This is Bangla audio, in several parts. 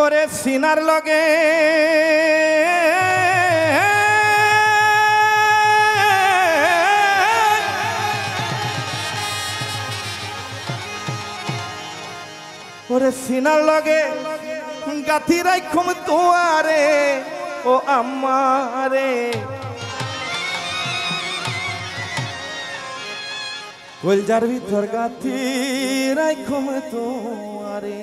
ওরে সিনার লগে ওরে সিনার লগে গাথি রাখুম তোয়ারে ও আমারে কলজার ভিতর গাথি রাখুম তোয়ারে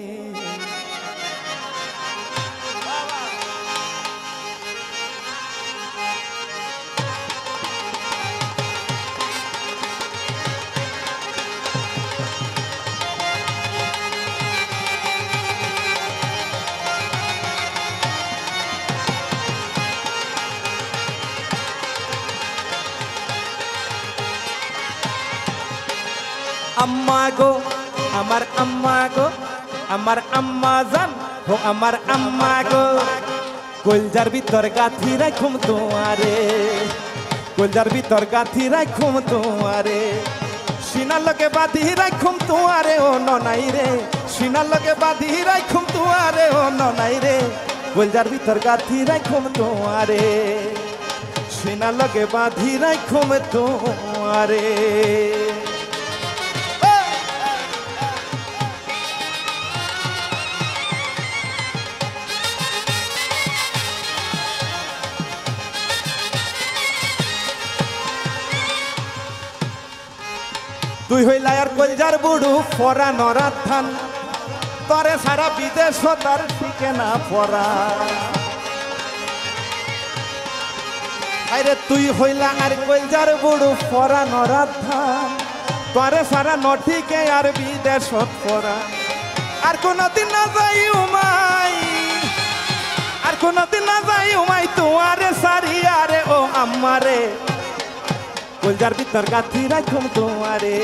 अम्मा गो अमर अम्मा गो अमर अम्मा जान हो अमर अम्मा गो कलजार भीतर गाथी राखुम तोआरे कलजार भीतर गाथी राखुम तोआरे सीनार लगे बाधी राखुम तोआरे ओ ननाई रे सीनार लगे बाधी राखुम तोआरे ओ ननाई रे कलजार भीतर गाथी राखुम तोआरे सीनार लगे बाधी राखुम तोआरे তুই হইলা আর কলজার বুড়ু ফরা নরা ধান তরে সারা বিদেশ তার ঠিকে না পরা আরে তুই হইলা আর কলজার বুড়ু ফরা নরা ধান তরে সারা নঠিকে আর বিদেশ পরা আর কোনদিন না যাই উমাই আর কোনদিন না যাই উমাই তোমারে সারি আরে ও আমারে कलजार भीतर गाथी राखुम तोआरे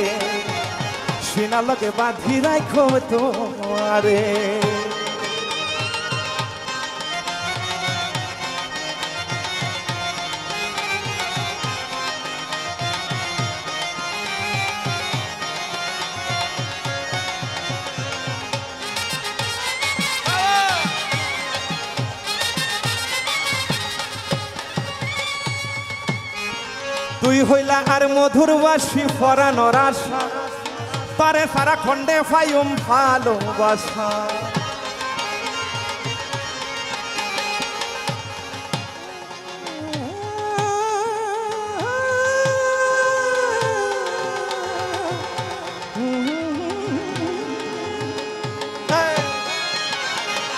सीनार लगे बाधी राखुम तोआरे তুই হইলা আর মধুর বাসি ফরানোর আশা তারে সারা খন্ডে ফাইম ভালোবাসা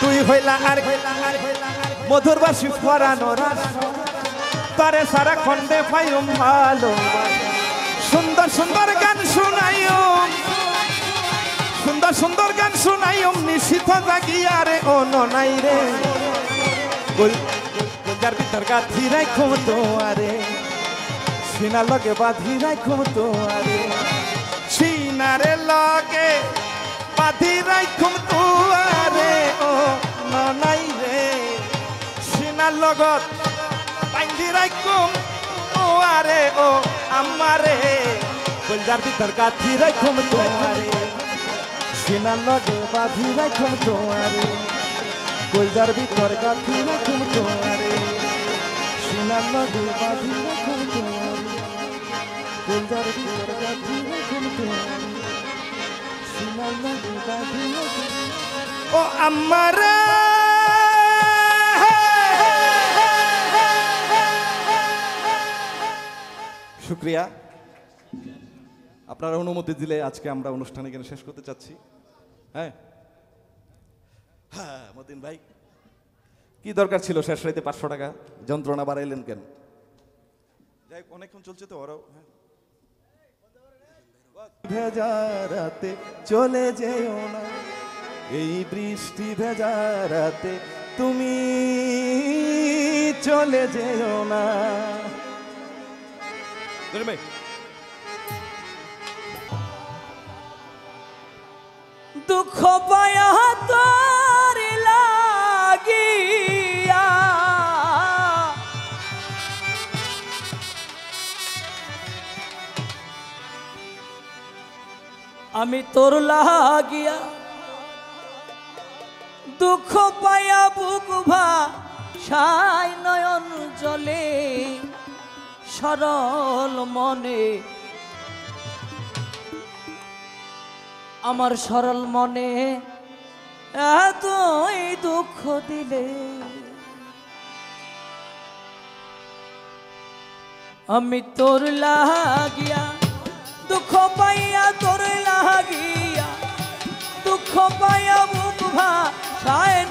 তুই হইলা আর মধুর বাসি ফরানোর আশা তারে সারা খন্ডে পাইম ভালো সুন্দর সুন্দর গান শুনাইম সুন্দর সুন্দর গান শুনাইম নিশিত জাগিয়া রে ও ননাই রে কলজার ভিতর গাথি রাখুম তোয়ারে সিনার লগে বাঁধি রাখুম তোয়ারে সিনারে লগে বাঁধি রাখুম তোয়ারে ও ননাই রে সিনার লগত बांधी राखुम तोआरे ओ अम्मारे कलजार भीतर गाथी राखुम तोआरे सीनार लगे बाँधी राखुम तोआरे कलजार भीतर गाथी राखुम तोआरे सीनार लगे बाँधी राखुम तोआरे कलजार भीतर गाथी राखुम तोआरे सीनार लगे बाँधी राखुम ओ अम्मारे शुक्रिया আপনারা অনুমতি দিলে আজকে আমরা অনুষ্ঠান এখানে শেষ করতে চাচ্ছি হ্যাঁ হ্যাঁ মতিন ভাই কি দরকার ছিল শেষ রাতে 500 টাকা যন্ত্রণা বাড়াইলেন কেন যাই অনেকক্ষণ চলছে তো ওরাও ভেজা রাতে চলে যেও না এই বৃষ্টি ভেজা রাতে তুমি চলে যেও না दुख पाया तोर लागिया আমি তোর লাগিয়া দুঃখ পায়া বুক ভাষায় নয়ন জলে সরল মনে আমার সরল মনে এতই দুঃখ দিলে আমি তোর লাগিয়া দুঃখ পাইয়া তোর লাগিয়া দুঃখ পাইয়া বুক ভাষায়